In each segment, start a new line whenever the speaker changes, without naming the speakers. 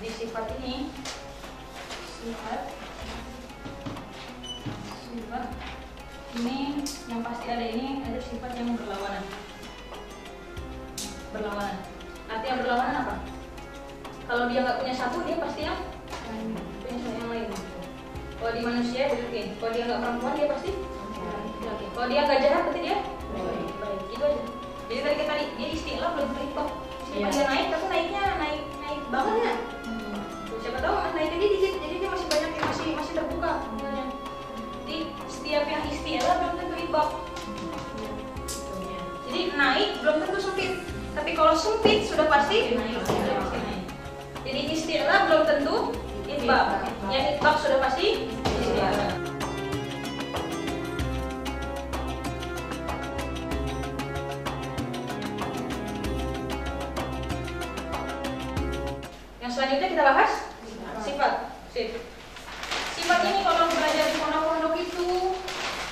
Jadi sifat ini, sifat ini yang pasti ada ini ada sifat yang berlawanan. Berlawanan. Arti yang berlawanan apa? Kalau dia nggak punya satu, dia pasti yang punya yang lain. Kalau di manusia berarti, kalau dia nggak perempuan, dia pasti laki. Kalau dia nggak jahat, berarti dia baik. Gitu aja. Jadi tadi kita dia istilah belum terlibat. Dia naik, tapi naiknya naik banget ya. Siapa tahu naiknya dia dikit, jadi dia masih banyak yang masih terbuka. Jadi setiap yang istilah belum tentu ibab. Jadi naik belum tentu sempit. Tapi kalau sempit sudah pasti naik. Jadi istilah belum tentu ibab. Yang ibab sudah pasti istilah. Yang selanjutnya kita bahas sifat. Sifat ini kalau belajar di pondok-pondok itu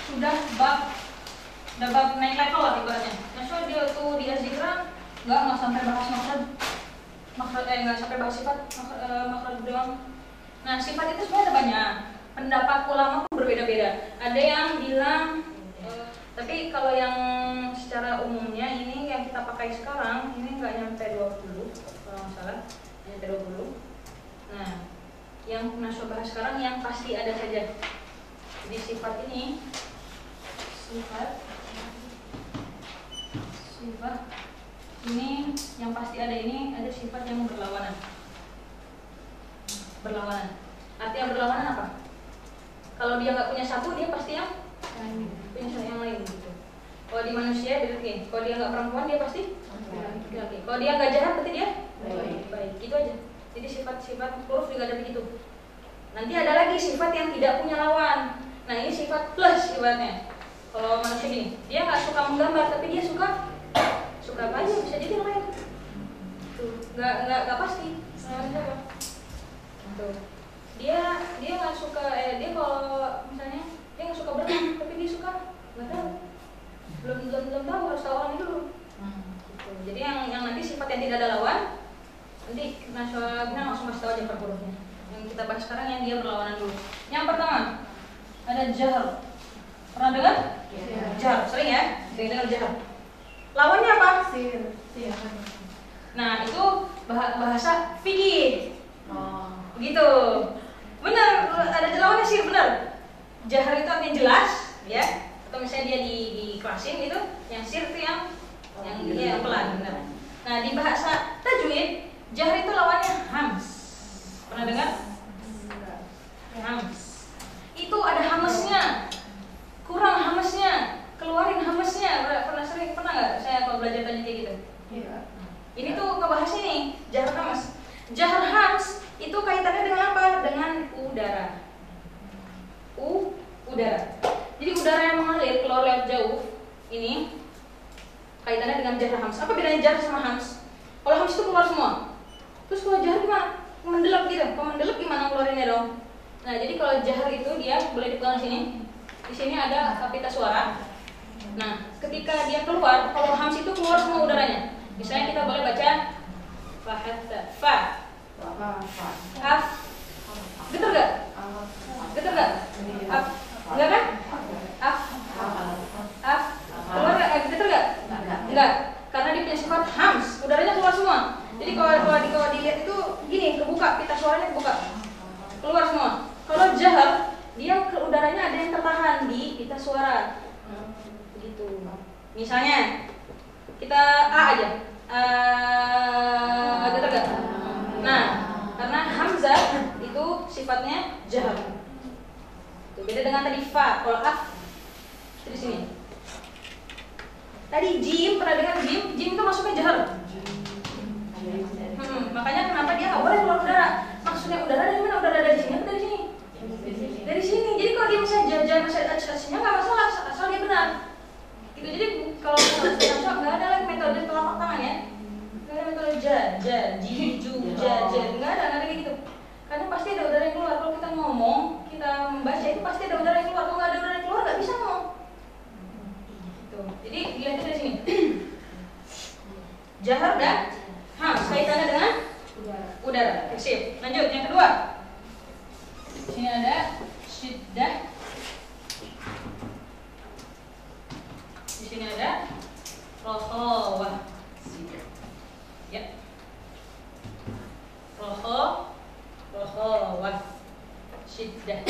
sudah bab naik level lah ibaratnya. Maksudnya dia tuh di Azikra nggak sampai bahas makhraj, nggak sampai bahas sifat makhraj doang. Nah sifat itu sebenarnya ada banyak. Pendapat ulama pun berbeda-beda. Ada yang bilang, tapi kalau yang secara umumnya ini yang kita pakai sekarang ini nggak nyampe 20 kalau nggak salah. 20. Nah, yang Naswa bahas sekarang yang pasti ada saja. Jadi sifat ini, sifat ini yang pasti ada ini ada sifat yang berlawanan. Berlawanan. Arti yang berlawanan apa? Kalau dia nggak punya satu, dia pasti yang punya yang lain gitu. Kalau di manusia berarti, kalau dia nggak perempuan, dia pasti laki. Kalau dia nggak jahat, berarti dia baik. Gitu aja. Jadi sifat-sifat huruf juga ada begitu. Nanti ada lagi sifat yang tidak punya lawan. Nah ini sifat plus ibaratnya. Kalau manusia gini, dia nggak suka menggambar, tapi dia suka apa aja, bisa jadi yang lain. Tuh, nggak pasti. Tuh. Dia nggak suka, dia kalau misalnya dia nggak suka berenang, tapi dia suka nggak tahu. Belum tahu, harus tahu orang itu dulu. Gitu. Jadi yang nanti sifat yang tidak ada lawan, nanti Naswa langsung kasih tahu aja per hurufnya. Yang kita bahas sekarang yang dia berlawanan dulu. Yang pertama ada jahr. Pernah dengar? Jahr, sering ya? Sering dengar jahr. Lawannya apa? Sir. Nah itu bahasa fikih. Begitu. Benar, ada lawannya sir, benar. Jahr itu artinya jelas, ya. Atau misalnya dia dikelasin gitu, yang sir itu yang pelan, benar. Nah di bahasa tajwid, jahr itu lawannya hams. Pernah dengar? Hams. Itu ada hamesnya, kurang hamesnya, keluarin hamesnya. Pernah nggak saya kalau belajar tajwid kayak gitu? Iya. Ini tuh ngebahas ini jahr hams. Jahr hams itu kaitannya dengan apa? Dengan udara. Udara. Jadi udara yang mengalir keluar lewat jauh ini kaitannya dengan jahr hams. Apa bedanya jahr sama hams? Kalau hams itu keluar semua. Terus kalau jahr gimana? Mendelep gitu. Kalau mendelep gimana keluarinnya dong? Nah, jadi kalau jahr itu dia boleh dipegang di sini. Di sini ada pita suara. Nah, ketika dia keluar, kalau hams itu keluar semua udaranya. Misalnya kita boleh baca fa. Af. Getar gak? Getar gak? Af. Enggak kan? Af. Keluar gak? Getar gak? Enggak. Karena dia punya sifat hams, udaranya keluar semua. Jadi kalau dilihat itu gini, kebuka, pita suaranya kebuka. Keluar semua. Kalau jahr, dia udaranya ada yang tertahan di pita suara. Begitu. Misalnya kita A aja. Getar gak? Nah, karena hamzah itu sifatnya jahr. Beda dengan tadi fa. Kalau af itu di sini. Tadi jim, pernah dengar jim? Jim itu masuknya jahr. Makanya kenapa dia nggak boleh keluar udara? Maksudnya udara dari mana? Udara dari sini atau dari sini? Dari sini. Jadi kalau dia misalnya jajan masih ada atasnya nggak masalah, asal dia benar. Gitu. Jadi kalau misalnya nggak ada lagi metode telapak tangan ya. Nggak ada metode jiju, nggak ada kayak gitu. Karena pasti ada udara yang keluar. Kalau kita ngomong, kita membaca itu pasti ada udara yang keluar. Kalau nggak ada udara yang keluar nggak bisa ngomong. Gitu. Jadi dilihat dari sini. Jahr dan hams kaitannya dengan udara. sip. Lanjut yang kedua. Di sini ada syiddah. Di sini ada rokhawah. Ya. Rokhawah. Syiddah.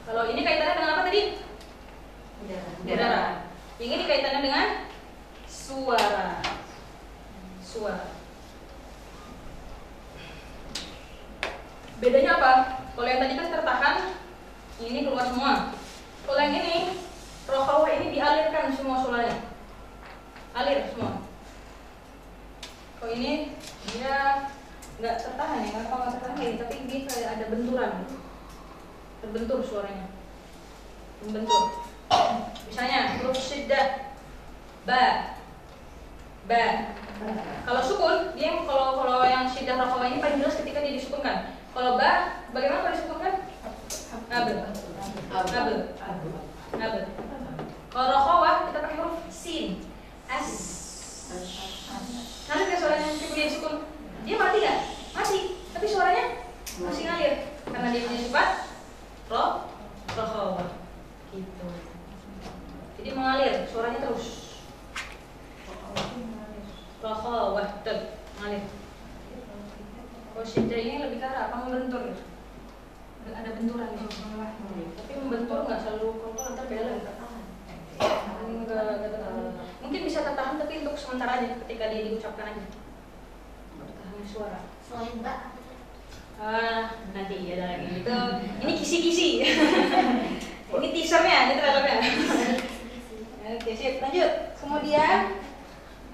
Kalau ini kaitannya dengan apa tadi? Udara. Ini kaitannya dengan suara. Bedanya apa? Kalau yang tadi kan tertahan, ini keluar semua. Kalau yang ini, rokhawah ini dialirkan semua suaranya. Alir semua. Kalau ini dia nggak tertahan ya, kalau nggak tertahan ya, tapi dia kayak ada benturan. Terbentur suaranya. Membentur. Misalnya huruf syiddah ba. Kalau sukun, dia kalau yang syiddah rokhawah ini paling jelas ketika dia disukunkan. Kalau ba, bagaimana kalau disukunkan? Abel. Kalau rokhawah kita pakai huruf sin. As. Nanti kayak suaranya ketika dia disukun, dia mati nggak? Mati. Tapi suaranya masih ngalir karena dia punya sifat rokhawah. Gitu. Jadi mengalir, suaranya terus. Rokhawah mengalir. Kalau syiddah ini lebih ke arah apa? Membentur. Ada benturan di sini. Tapi membentur nggak selalu kontrol antar bela tertahan. Mungkin bisa tertahan tapi untuk sementara aja ketika dia diucapkan aja. Bertahan suara.
Selain mbak.
Nanti ada lagi itu. Ini kisi-kisi. Ini teasernya, ini trailernya. Oke, sip. Lanjut. Kemudian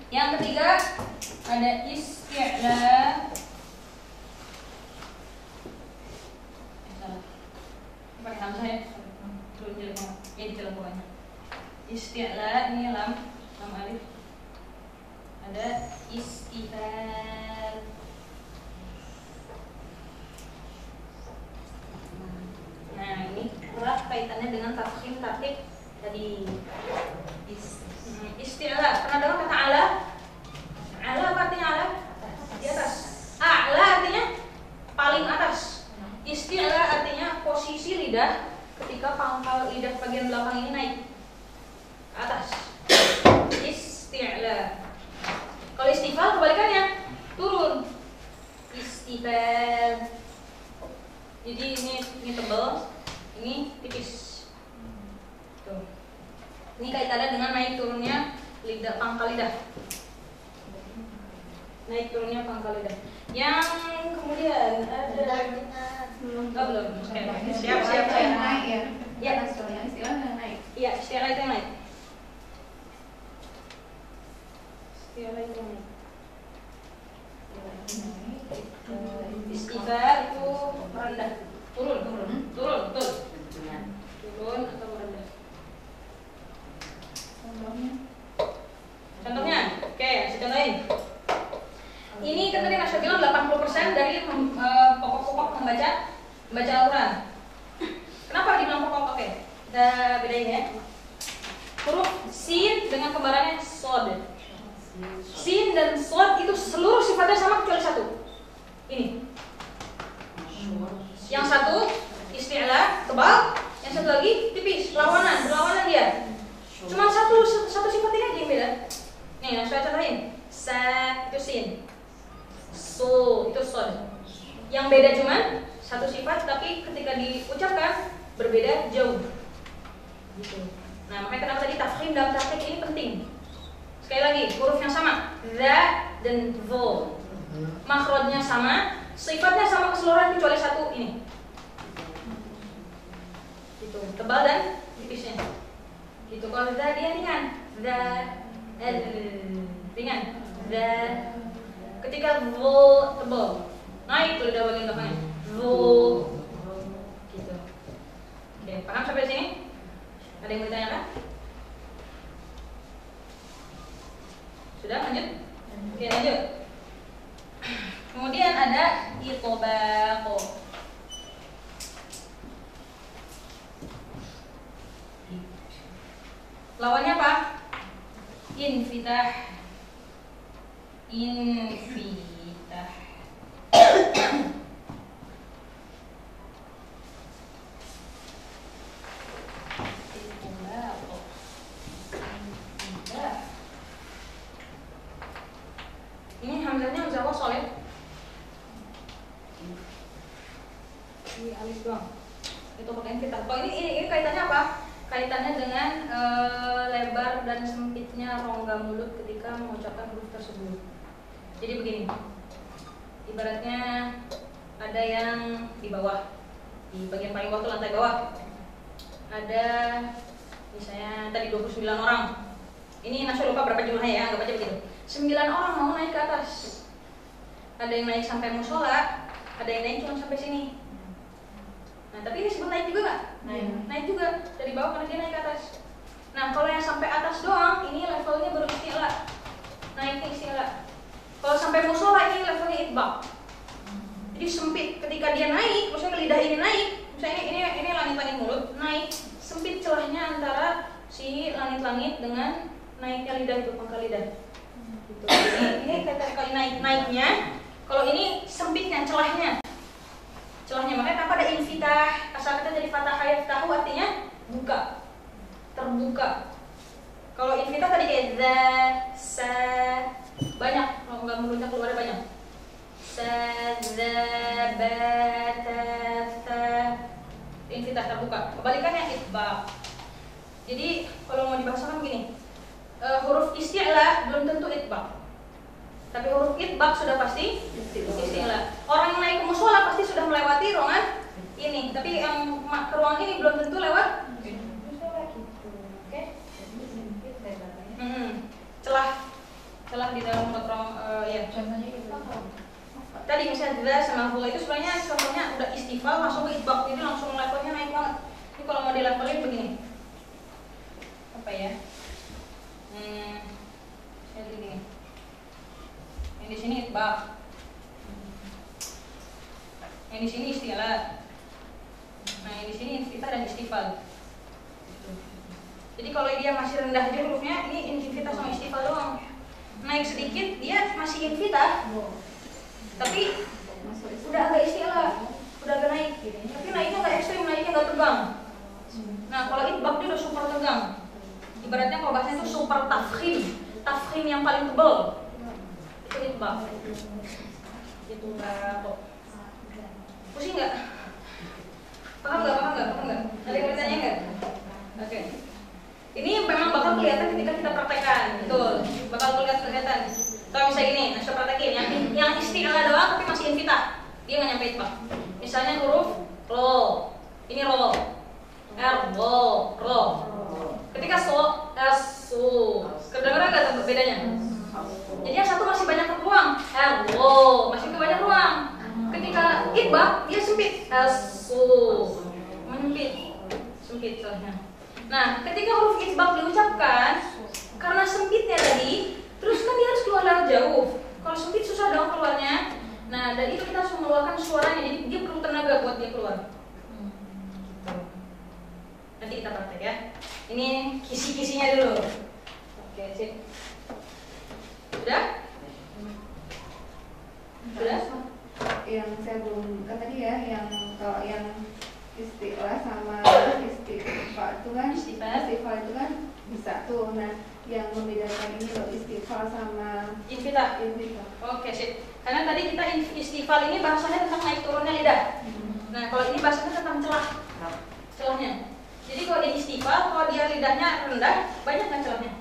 yang ketiga ada isti'la. Pakai hamzah ya. Turun jeleknya. Ya di dalam bawahnya. Isti'la ini lam alif. Ada istifal. Nah, ini erat kaitannya dengan tafkhim tarkib tadi. Isti'la. Pernah dengar kata ala? Ala apa artinya ala? Di atas. A'la artinya paling atas. Isti'la artinya posisi lidah ketika pangkal lidah bagian belakang ini naik ke atas. Isti'la. Kalau istifal kebalikannya, turun. Istifal. Jadi ini tebal, ini tipis. Tuh. Ini kaitannya dengan naik turunnya lidah, pangkal lidah. Naik turunnya pangkal lidah. Yang kemudian ada belum. Siap.
Naik ya.
Ya,
Istilah yang naik.
iya, istilah itu yang naik. Istilah itu yang naik. Istilah itu merendah, turun atau merendah. Contohnya, oke, saya contohin. Ini kan tadi Mas bilang 80% dari pokok-pokok membaca Al-Quran. Kenapa dibilang pokok? Oke, kita bedain ya. Huruf sin dengan kembarannya sod. Sin dan sod itu seluruh sifatnya sama kecuali satu. Ini. Yang satu isti'la tebal, yang satu lagi tipis, berlawanan dia. Cuma satu sifatnya aja yang beda. Nih, saya contohin. Sa itu sin. So itu sod. Yang beda cuma satu sifat, tapi ketika diucapkan berbeda jauh. Gitu. Nah, makanya kenapa tadi tafkhim dalam taktik ini penting. Sekali lagi, huruf yang sama, za dan vo. Makhrajnya sama, sifatnya sama keseluruhan kecuali satu ini. Gitu, tebal dan tipisnya. Gitu, kalau za dia ringan, za ringan, za. Ketika vo tebal, naik tuh lidah bagian belakangnya, vo. Gitu. Oke, paham sampai sini? Ada yang mau ditanyakan? Sudah, lanjut? Oke, lanjut. Kemudian ada itobaqo. Lawannya apa? Infitah. bisa wasol ya. Ini alif doang. Itu pakai infitah. Kalau ini kaitannya apa? Kaitannya dengan lebar dan sempitnya rongga mulut ketika mengucapkan huruf tersebut. Jadi begini, ibaratnya ada yang di bawah, di bagian paling bawah itu lantai bawah, ada misalnya tadi 29 orang. Ini Nasya lupa berapa jumlahnya ya, anggap aja begitu. 9 orang mau naik ke atas. Ada yang naik sampai musola, ada yang naik cuma sampai sini. Nah, tapi ini disebut naik juga nggak? Naik juga dari bawah karena dia naik ke atas. Nah, kalau yang sampai atas doang, ini levelnya baru isti'la. Naiknya isti'la. Kalau sampai musola ini levelnya itbaq. Jadi sempit. Ketika dia naik, maksudnya lidah ini naik, misalnya ini langit-langit mulut naik, sempit celahnya antara si langit-langit dengan naiknya lidah itu, pangkal lidah. Gitu. Ini kali naiknya. Kalau ini sempitnya celahnya. Makanya kenapa ada infitah, asal kata jadi fathah yaftahu artinya buka, terbuka. Kalau infitah tadi kayak za, sa, banyak, kalau nggak mulutnya keluar banyak. Sa, za, ba, ta, sa, infitah terbuka. Kebalikannya itbaq. Jadi kalau mau dibahasakan begini, huruf isti'la belum tentu itbaq. Tapi huruf itbaq sudah pasti isti'la. Orang yang naik ke musola pasti sudah melewati ruangan ini, tapi yang ke ruangan ini belum tentu lewat musola gitu. Oke? Celah di dalam ruang ya.
Contohnya itu.
Tadi misalnya za sama hula itu sebenarnya contohnya udah istifal langsung ke itbaq, jadi langsung levelnya naik banget. Ini kalau mau dilevelin begini. Apa ya? Saya gini. Yang di sini itbaq. Yang di sini isti'la. Nah, yang di sini infitah dan istifal. Jadi kalau dia masih rendah aja hurufnya, ini infitah sama istifal doang. Naik sedikit dia masih infitah. Tapi udah agak isti'la, udah agak naik. Tapi naiknya nggak ekstrim, naiknya nggak tegang. Nah, kalau itbaq dia udah super tegang. Ibaratnya kalau bahasanya itu super tafkhim yang paling tebal. Itu itbaq. Itu enggak kok. Pusing nggak? Paham nggak? Ada yang bertanya nggak? Oke. Ini memang bakal kelihatan ketika kita praktekkan, betul. Bakal kelihatan. Kalau misalnya gini, saya praktekin yang isti'la doang tapi masih infitah, dia nggak nyampe itbaq. Misalnya huruf ro, ini ro, ro. Ketika so, su, kedengeran nggak bedanya? Jadi yang satu masih banyak ruang, masih banyak ruang. Ketika itbaq dia sempit, su, menyempit, sempit soalnya. Nah, ketika huruf itbaq diucapkan, karena sempitnya tadi, terus kan dia harus keluar lewat jauh. Kalau sempit susah dong keluarnya. Nah, dan itu kita harus mengeluarkan suaranya, jadi dia perlu tenaga buat dia keluar. Nanti kita praktek ya. Ini kisi-kisinya dulu. Oke, sip. Sudah?
Yang saya belum kan tadi ya, yang kalau yang isti'la sama istifal itu kan istifal itu kan bisa tuh. Nah, yang membedakan ini loh istifal sama
infitah. Oke, sip. Karena tadi kita istifal ini bahasanya tentang naik turunnya lidah. Nah, kalau ini bahasanya tentang celahnya. Jadi kalau dia istifal, kalau dia lidahnya rendah, banyak kan celahnya?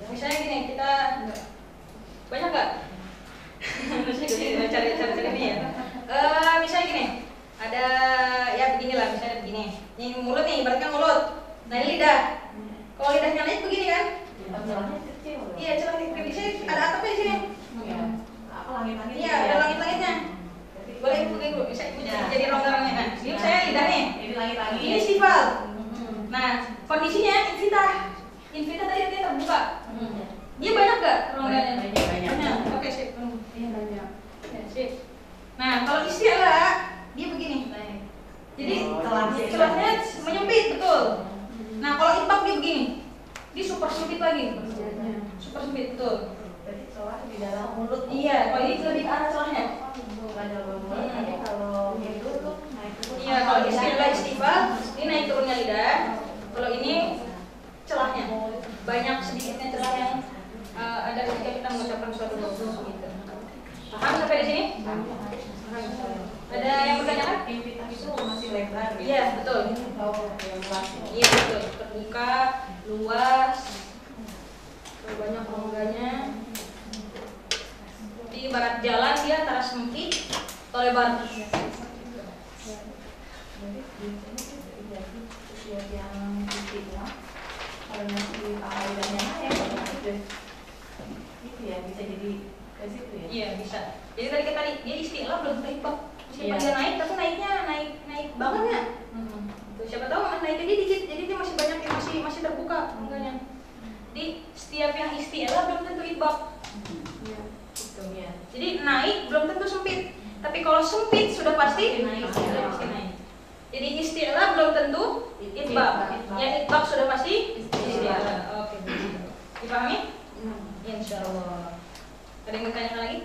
Misalnya gini, kita banyak nggak? Cari ini ya. Misalnya gini, ada ya beginilah, misalnya begini. Ini mulut nih, ibaratkan mulut. Nah, ini lidah. Kalau lidahnya naik begini kan? Iya, celah kecil. Di sini ada atapnya di sini.
langit-langit.
Iya, ada langit-langitnya. Boleh ibu bisa jadi rongga-rongga. Nah, ini saya lidah nih.
Ini langit-langit.
Ini sifal. Nah, kondisinya infitah. Infitah tadi dia terbuka. Dia banyak gak rongganya?
Banyak.
Oke, sip.
Iya banyak.
Ya, sip. Nah, kalau istilah dia begini. Jadi celahnya menyempit, betul. Nah, kalau itbaq dia begini. Dia super sempit lagi. Super sempit, betul.
Jadi celah di dalam mulut.
Iya, kalau ini lebih ke arah celahnya.
Bukan dalam mulut. Tapi kalau itu tuh naik turun.
Iya, kalau istilah istifal, ini naik turunnya lidah. Kalau ini celahnya, banyak sedikitnya celah yang ada ketika kita mengucapkan suatu huruf gitu. Paham sampai di sini? Paham. Ada yang bertanya kan?
Itu masih lebar.
Iya, betul. Iya, betul. Terbuka, luas, banyak rongganya. Di ibarat jalan dia antara sempit atau lebar.
Yang titiknya kalau masih kaidahnya ya gitu ya, bisa jadi ke situ ya.
Iya, bisa. Jadi tadi dia istilah belum terlibat. Meskipun dia naik, tapi naiknya naik banget ya. Tuh, siapa tahu naiknya dia dikit, jadi dia masih banyak yang masih terbuka enggaknya. Di setiap yang istilah belum tentu ibab.
Iya. Gitu ya.
Jadi naik belum tentu sempit. Tapi kalau sempit sudah pasti naik, sudah pasti naik. Jadi istilah belum tentu ibab. Yang ibab sudah pasti istilah. Oke, dipahami? Insyaallah. Ada yang bertanya lagi?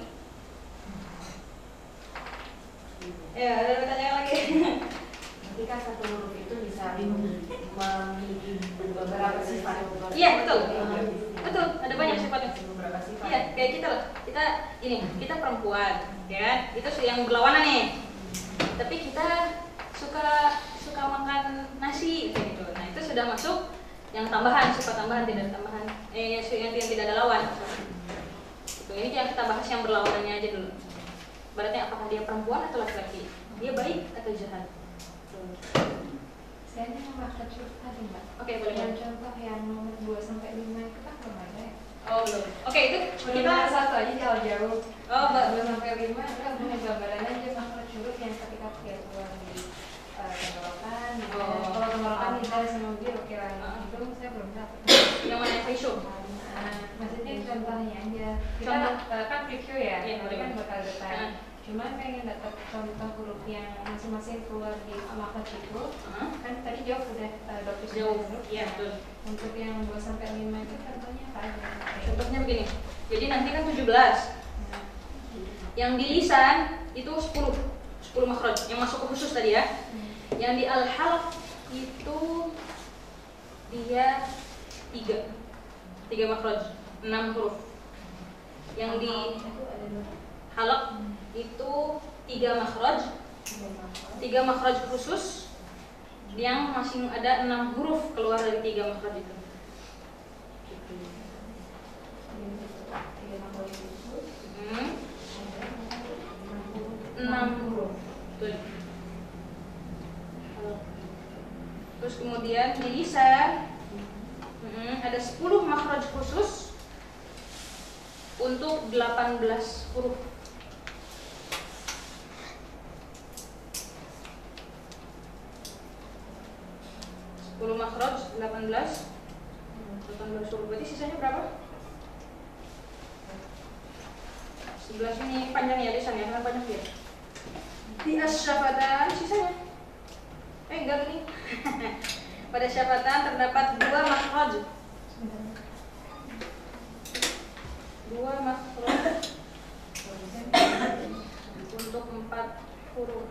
Ya, ada yang bertanya lagi.
Ketika satu huruf itu bisa memiliki beberapa sifat.
Iya, betul. Betul, ada banyak sifatnya.
Beberapa sifat.
Iya, kayak kita loh. Kita perempuan, ya kan? Itu yang berlawanan nih. Tapi kita suka makan nasi gitu. Nah, itu sudah masuk yang tambahan, sifat tambahan, tidak tambahan. Yang tidak ada lawan. Gitu. Ini yang kita bahas yang berlawanannya aja dulu. Berarti apakah dia perempuan atau laki-laki? Dia baik atau jahat?
Saya ini memakai huruf tadi Mbak.
Oke, boleh.
Yang contoh yang nomor 2 sampai 5 itu kan belum ada ya?
Oh, belum. Oke, itu
Kita satu aja jauh-jauh.
Oh, Mbak.
2 sampai 5 kita punya gambaran aja makhluk huruf yang ketika dia keluar di tenggorokan.
Oh.
Kalau tenggorokan kita semua dia oke lah. Itu saya belum dapat.
Yang mana yang facial?
Maksudnya contohnya aja. Kita kan preview ya.
Iya,
Nanti kan
boleh.
bakal detail. Cuman pengen dapat contoh huruf yang masing-masing keluar di makhluk itu. Kan tadi jawab udah dokter
Jauh. Iya, betul.
Untuk yang 2 sampai 5 itu contohnya apa aja?
Contohnya begini. Jadi nanti kan 17. Yang di lisan itu 10 makhraj yang masuk ke khusus tadi ya. Yang di al-halq itu dia 3 makhraj, 6 huruf. Yang di halq itu 3 makhraj, 3 makhraj khusus yang masih ada 6 huruf keluar dari 3 makhraj itu. 6 huruf. Betul. Terus kemudian di lisan ada 10 makhraj khusus untuk 18 huruf. 10 makhraj 18 huruf. Berarti sisanya berapa? 11 ini panjang ya lisan ya, karena banyak dia. Di asyafatan sisanya. Enggak ini. Pada syafatan terdapat 2 makhraj. 2 makhraj untuk 4 huruf.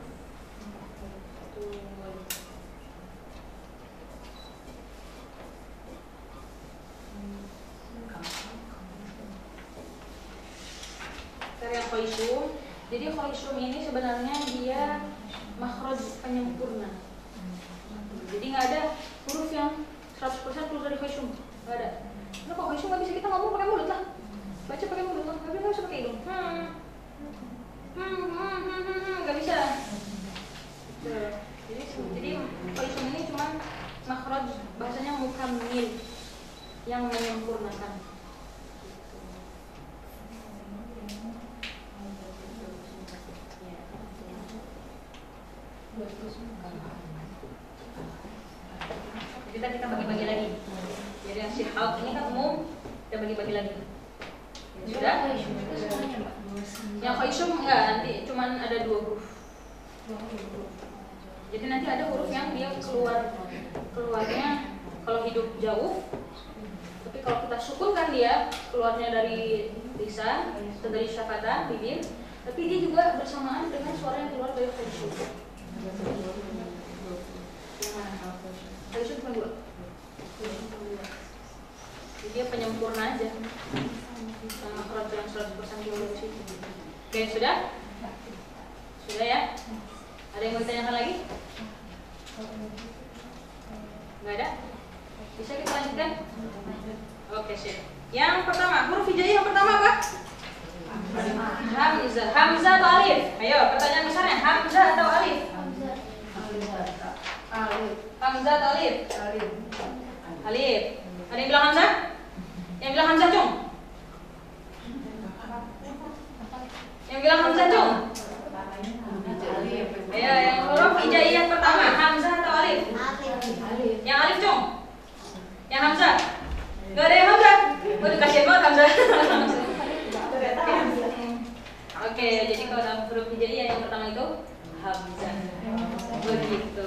Yang khoisyum. Jadi khoisyum ini sebenarnya dia makhraj penyempurna. Jadi nggak ada huruf yang 100% keluar dari khoisyum, nggak ada. Nah, kok khoisyum nggak bisa kita ngomong pakai mulut lah, baca pakai mulut lah, tapi nggak bisa pakai hidung. Nggak bisa. Jadi khoisyum ini cuma makhraj bahasanya mukammil, yang menyempurnakan. Jadi kita bagi-bagi lagi. Jadi yang sihab ini kan umum, kita bagi-bagi lagi. Sudah? Yang khoisyum enggak, nanti cuman ada 2 huruf. Jadi nanti ada huruf yang dia keluarnya kalau hidup jauh, tapi kalau kita sukunkan dia keluarnya dari lisan atau dari syafatan, bibir, tapi dia juga bersamaan dengan suara yang keluar dari khoisyum. Yang mana? Khoisyum cuma 2. Jadi dia penyempurna aja. makhraj yang 100% biologi. Oke, sudah? Sudah ya? Ada yang mau ditanyakan lagi? Nggak ada? Bisa kita lanjutkan? Oke, siap. Yang pertama, huruf hijaiyah yang pertama apa? Hamzah. Hamzah atau alif? Ayo, pertanyaan besarnya, hamzah atau alif? Hamzah atau alif? Alif. Ada yang bilang hamzah? Yang bilang hamzah, Cung? Yang bilang hamzah, Cung? Ayo, yang huruf hijaiyah pertama, hamzah atau alif? Yang alif, Cung? Yang hamzah? Gak ada yang hamzah? Waduh, kasihan banget hamzah. Oke, jadi kalau dalam huruf hijaiyah yang pertama itu hamzah. Begitu.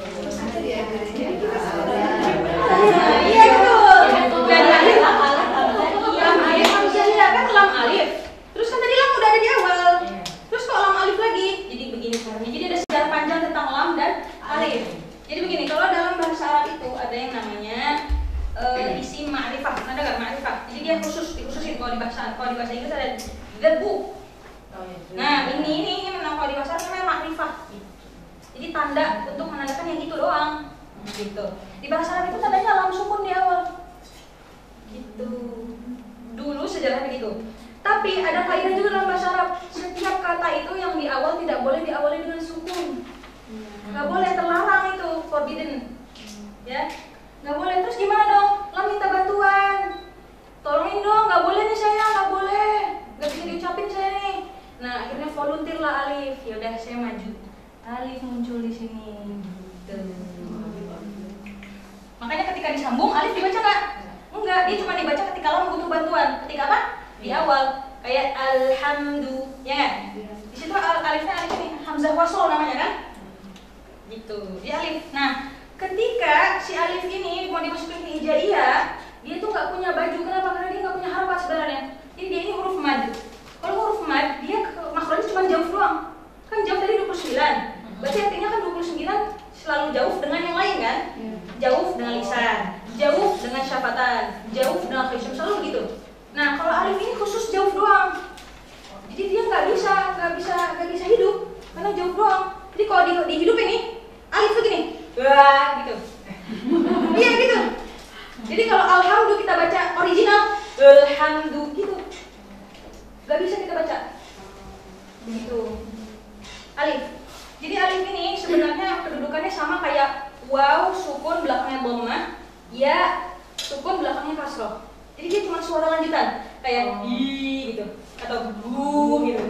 Iya betul. Dari alif. Lam alif hamzah kan lam alif. Terus kan tadi lam udah ada di awal. Terus kok lam alif lagi? Jadi begini caranya. Jadi ada sejarah panjang tentang lam dan alif. Jadi begini, kalau dalam bahasa Arab itu ada yang namanya isim ma'rifah. Ada nggak ma'rifah? Jadi dia dikhususin kalau di bahasa Inggris ada the book. Nah ini memang kalau di bahasa Arab namanya ma'rifah. Jadi tanda untuk menandakan yang itu doang. Gitu. Di bahasa Arab itu tandanya lam sukun di awal. Gitu. Dulu sejarah begitu. Tapi ada kaidah juga dalam bahasa Arab. Setiap kata itu yang di awal tidak boleh diawali dengan sukun. Nggak boleh, terlarang itu, forbidden. Ya. Nggak boleh. Terus gimana dong? Lam minta bantuan. Tolongin dong, nggak boleh nih saya, nggak boleh. Nggak bisa diucapin saya nih. Nah akhirnya volunteer lah alif. Ya udah saya maju. Alif muncul di sini. Makanya ketika disambung alif dibaca nggak? Enggak, dia cuma dibaca ketika lam butuh bantuan. Ketika apa? Di awal. Kayak alhamdu, ya kan? Di situ alifnya alif ini hamzah wasol namanya kan? Gitu. Di alif. Nah, ketika si alif ini mau dimasukin ke hijaiyah, dia tuh nggak punya baju. Kenapa? Karena dia nggak punya harakat sebenarnya. Jadi dia ini huruf mad. Kalau huruf mad, dia makhrajnya cuma jauh doang. Kan jauh tadi 29. Berarti artinya kan 29 selalu jauh dengan yang lain kan? Jauh dengan lisan, jauh dengan syafatan, jauh dengan khisum, selalu gitu. Nah, kalau alif ini khusus jauh doang. Jadi dia nggak bisa hidup karena jauh doang. Jadi kalau dihidup ini alif begini. Wah, gitu. Iya gitu. Jadi kalau alhamdu kita baca original alhamdu gitu. Gak bisa kita baca. Begitu. Alif. Jadi alif ini sebenarnya kedudukannya sama kayak waw sukun belakangnya dhammah, ya sukun belakangnya kasroh. Jadi dia cuma suara lanjutan kayak i gitu atau bu gitu.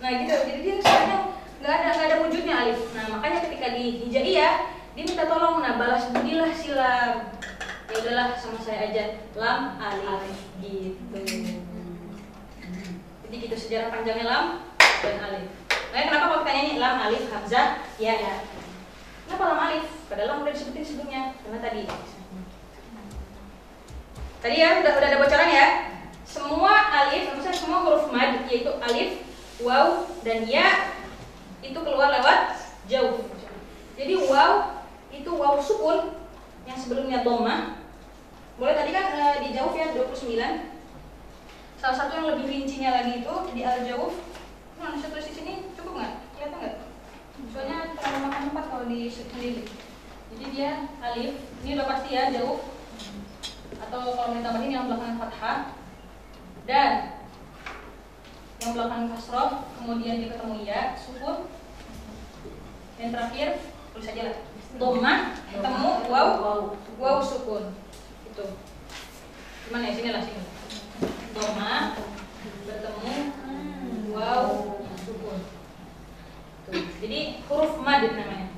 Nah gitu. Jadi dia sebenarnya nggak ada wujudnya alif. Nah makanya ketika di hijaiyah dia minta tolong, nah balas budilah silam. Ya udahlah sama saya aja lam alif gitu. Jadi gitu sejarah panjangnya lam dan alif. Nah, kenapa kalau kita nyanyi lam alif hamzah ya? Kenapa lam alif? Padahal lam udah disebutin sebelumnya. Karena tadi ya udah ada bocoran ya. Semua alif, maksudnya semua huruf mad yaitu alif, waw dan ya itu keluar lewat jauh. Jadi waw itu waw sukun yang sebelumnya dhammah. Boleh tadi kan di jauh ya 29. Salah satu yang lebih rincinya lagi itu di al-jawf. Nah, saya tulis di sini cukup nggak? Kelihatan nggak? Soalnya terlalu makan tempat kalau di sendiri. Jadi dia alif, ini udah pasti ya jauh. Atau kalau mau ditambahin yang belakang fathah dan yang belakang kasroh, kemudian dia ketemu ya sukun. Yang terakhir tulis aja lah. Dhammah ketemu waw sukun. Itu. Gimana ya sini lah sini. Dhammah bertemu waw sukun. Tuh. Jadi huruf mad namanya.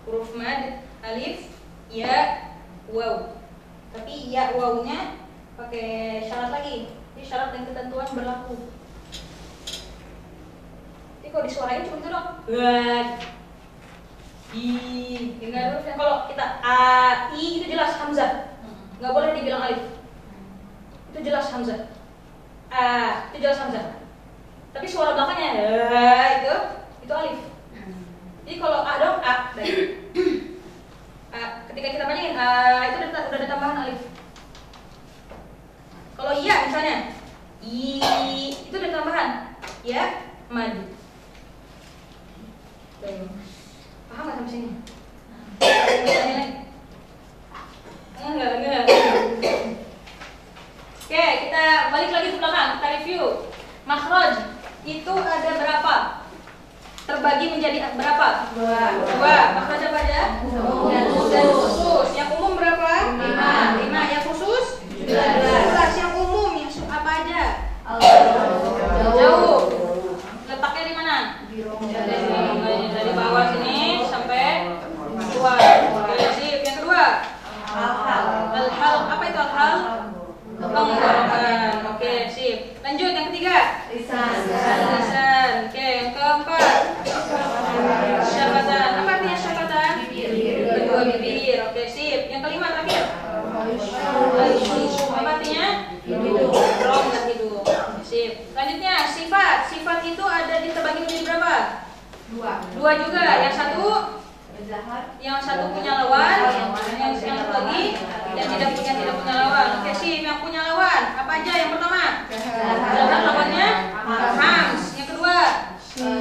Huruf mad alif, ya, waw. Tapi ya wawnya pakai syarat lagi. Jadi syarat dan ketentuan berlaku. Jadi kalau disuarain cuma itu dong. Kalau kita a, i itu jelas hamzah. Nggak boleh dibilang alif. Itu jelas hamzah. A, itu jelas hamzah. Tapi suara belakangnya itu alif. Jadi kalau a dong a dari ketika kita panjangin itu udah ada tambahan alif. Kalau iya misalnya i ya mad. Paham nggak sampai sini? Enggak. Oke, kita balik lagi ke belakang, kita review. Makhraj itu ada berapa? Terbagi menjadi berapa? Dua. Makhraj apa aja? Dan khusus. Yang umum berapa? 5. Yang khusus? 12. Yang umum yang apa aja? Jauh. Letaknya di mana? Dari bawah sini sampai luar. Oke, sip. Yang kedua? Al-hal. Apa itu al-hal? Tenggorokan. Oke, sip. Lanjut yang ketiga. Lisan. Oke, yang keempat. Syafatan. Apa artinya syafatan? Kedua bibir. Oke, sip. Yang kelima terakhir. Apa artinya? Rongga hidung. Sip. Selanjutnya sifat. Sifat itu ada terbagi menjadi berapa? Dua juga. Yang satu punya lawan, yang satu lagi yang tidak punya lawan. Oke, sip. Yang punya lawan apa aja? Yang pertama, jahat lawannya hams. Yang kedua,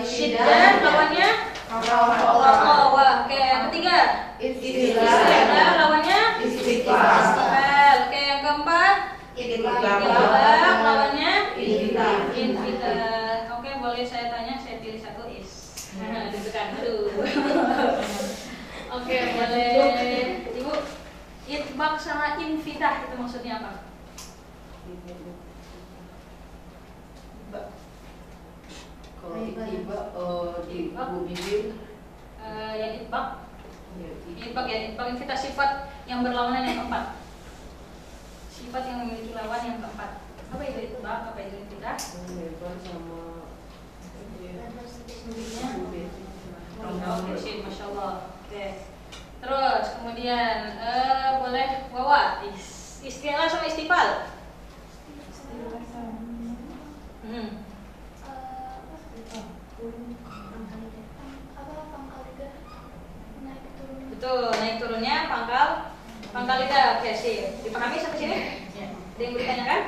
syiddah lawannya rakhawah. Oke, yang ketiga, istilah lawannya istiqbal. Oke, yang keempat, itlaq lawannya infitah. Oke, boleh saya tanya, saya pilih satu is. Deg-degan. Aduh. Oke, boleh. Ibu, itbaq sama infitah itu maksudnya apa?
Kalau di bibir,
yang itbaq. Itbaq ya, itbaq infitah sifat yang berlawanan yang keempat. Sifat yang memiliki lawan yang keempat. Apa itu itbaq? Apa itu infitah?
sama
Oke, sip, masya Allah. Oke. Terus kemudian boleh bawa istilah sama istifal. Betul, naik turunnya pangkal lidah. Oke, sip. Dipahami sampai sini? Ada yang mau ditanyakan?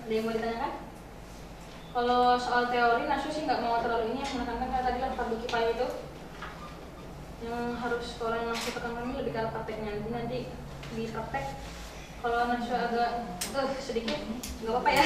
Ada yang mau ditanyakan? Kalau soal teori, Nasyu sih nggak mau terlalu ini, yang menekankan kayak tadi lah fardu kifayah itu yang harus orang Nasyu tekankan ini lebih ke prakteknya. Nanti di praktek kalau Nasyu agak sedikit nggak apa-apa ya.